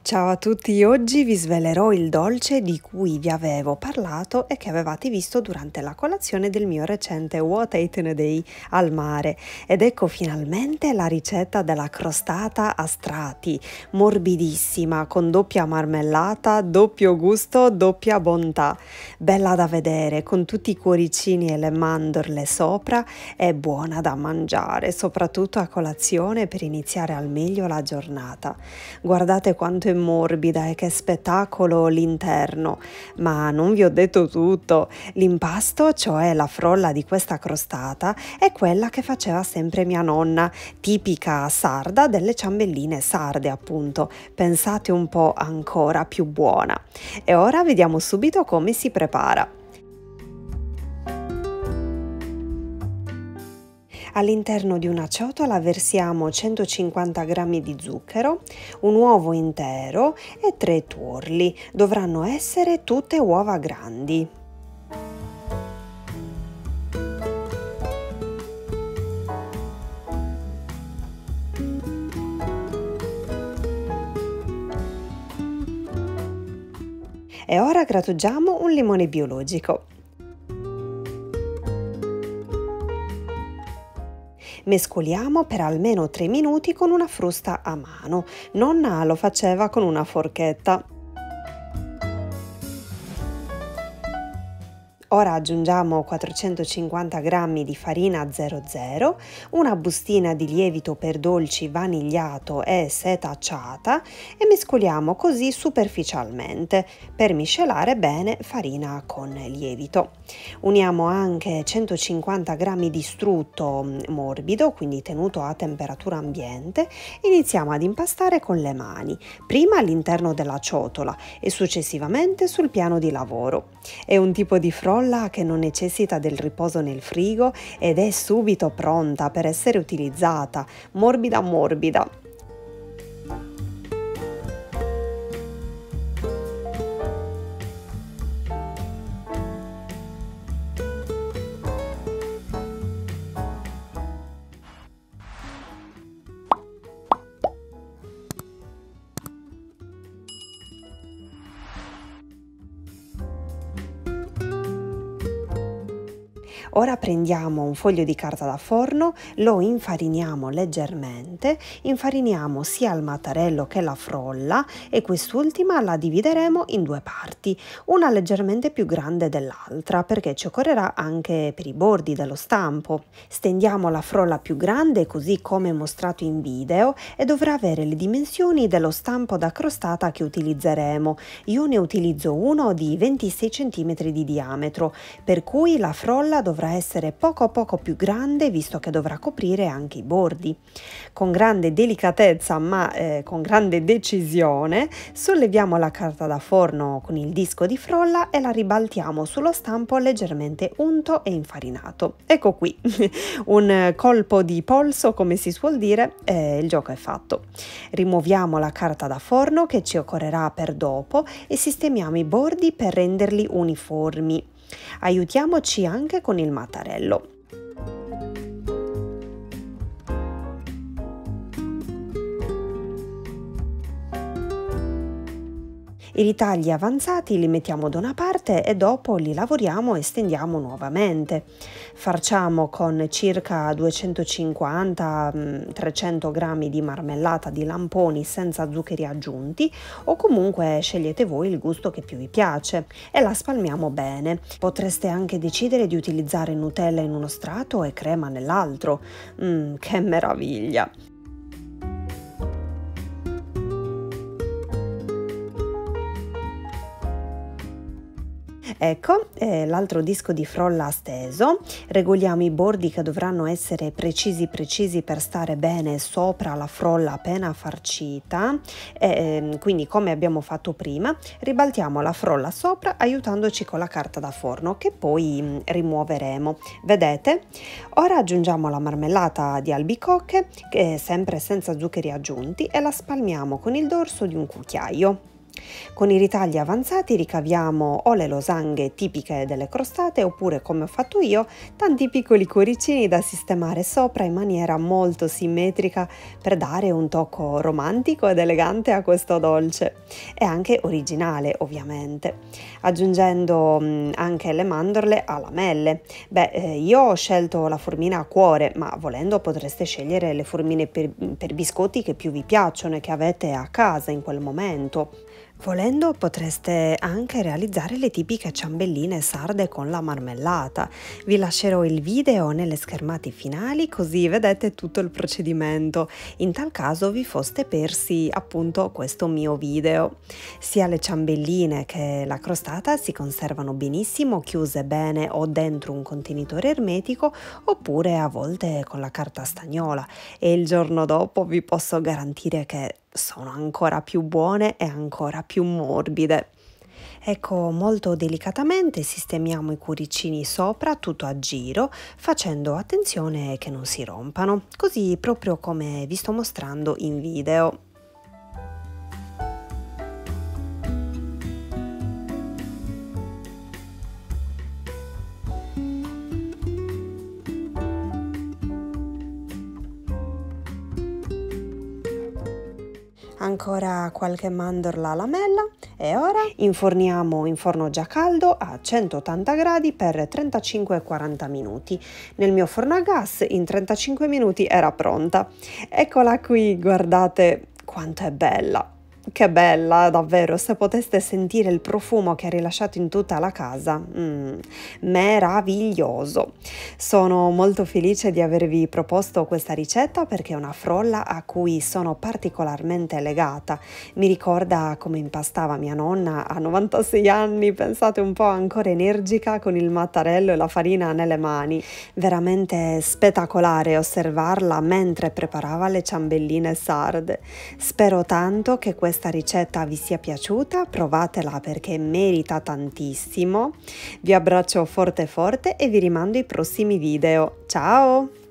Ciao a tutti, oggi vi svelerò il dolce di cui vi avevo parlato e che avevate visto durante la colazione del mio recente What I Ate in a Day al mare. Ed ecco finalmente la ricetta della crostata a strati, morbidissima, con doppia marmellata, doppio gusto, doppia bontà. Bella da vedere, con tutti i cuoricini e le mandorle sopra, e buona da mangiare, soprattutto a colazione per iniziare al meglio la giornata. Guardate quanto è morbida e che spettacolo l'interno, ma non vi ho detto tutto. L'impasto, cioè la frolla di questa crostata, è quella che faceva sempre mia nonna, tipica sarda delle ciambelline sarde appunto. Pensate un po', ancora più buona. E ora vediamo subito come si prepara. All'interno di una ciotola versiamo 150 g di zucchero, un uovo intero e 3 tuorli. Dovranno essere tutte uova grandi. E ora grattugiamo un limone biologico. Mescoliamo per almeno 3 minuti con una frusta a mano. Nonna lo faceva con una forchetta. Ora aggiungiamo 450 g di farina 00, una bustina di lievito per dolci vanigliato e setacciata e mescoliamo così superficialmente per miscelare bene farina con lievito. Uniamo anche 150 g di strutto morbido, quindi tenuto a temperatura ambiente, e iniziamo ad impastare con le mani, prima all'interno della ciotola e successivamente sul piano di lavoro. È un tipo di frolla che non necessita del riposo nel frigo ed è subito pronta per essere utilizzata, morbida morbida. Ora prendiamo un foglio di carta da forno, lo infariniamo leggermente, infariniamo sia il mattarello che la frolla e quest'ultima la divideremo in due parti, una leggermente più grande dell'altra perché ci occorrerà anche per i bordi dello stampo. Stendiamo la frolla più grande così come mostrato in video e dovrà avere le dimensioni dello stampo da crostata che utilizzeremo. Io ne utilizzo uno di 26 cm di diametro, per cui la frolla dovrà essere poco più grande visto che dovrà coprire anche i bordi. Con grande delicatezza ma con grande decisione solleviamo la carta da forno con il disco di frolla e la ribaltiamo sullo stampo leggermente unto e infarinato. Ecco qui, un colpo di polso come si suol dire e il gioco è fatto. Rimuoviamo la carta da forno che ci occorrerà per dopo e sistemiamo i bordi per renderli uniformi. Aiutiamoci anche con il mattarello. I ritagli avanzati li mettiamo da una parte e dopo li lavoriamo e stendiamo nuovamente. Farciamo con circa 250-300 g di marmellata di lamponi senza zuccheri aggiunti o comunque scegliete voi il gusto che più vi piace e la spalmiamo bene. Potreste anche decidere di utilizzare Nutella in uno strato e crema nell'altro. Che meraviglia! Ecco, l'altro disco di frolla steso, regoliamo i bordi che dovranno essere precisi per stare bene sopra la frolla appena farcita, quindi come abbiamo fatto prima, ribaltiamo la frolla sopra aiutandoci con la carta da forno che poi rimuoveremo. Vedete? Ora aggiungiamo la marmellata di albicocche, che è sempre senza zuccheri aggiunti, e la spalmiamo con il dorso di un cucchiaio. Con i ritagli avanzati ricaviamo o le losanghe tipiche delle crostate oppure, come ho fatto io, tanti piccoli cuoricini da sistemare sopra in maniera molto simmetrica per dare un tocco romantico ed elegante a questo dolce e anche originale, ovviamente, aggiungendo anche le mandorle a lamelle. Io ho scelto la formina a cuore, ma volendo potreste scegliere le formine per biscotti che più vi piacciono e che avete a casa in quel momento. Volendo potreste anche realizzare le tipiche ciambelline sarde con la marmellata. Vi lascerò il video nelle schermate finali così vedete tutto il procedimento, in tal caso vi foste persi appunto questo mio video. Sia le ciambelline che la crostata si conservano benissimo chiuse bene o dentro un contenitore ermetico oppure a volte con la carta stagnola e il giorno dopo vi posso garantire che sono ancora più buone e ancora più morbide. Ecco, molto delicatamente sistemiamo i cuoricini sopra tutto a giro, facendo attenzione che non si rompano, così proprio come vi sto mostrando in video. Ancora qualche mandorla a lamella e ora inforniamo in forno già caldo a 180 gradi per 35-40 minuti. Nel mio forno a gas in 35 minuti era pronta. Eccola qui, guardate quanto è bella! Che bella, davvero, se poteste sentire il profumo che ha rilasciato in tutta la casa, meraviglioso. Sono molto felice di avervi proposto questa ricetta perché è una frolla a cui sono particolarmente legata. Mi ricorda come impastava mia nonna a 96 anni, pensate un po', ancora energica con il mattarello e la farina nelle mani. Veramente spettacolare osservarla mentre preparava le ciambelline sarde. Spero tanto che questa ricetta vi sia piaciuta, provatela perché merita tantissimo. Vi abbraccio forte forte e vi rimando ai prossimi video. Ciao!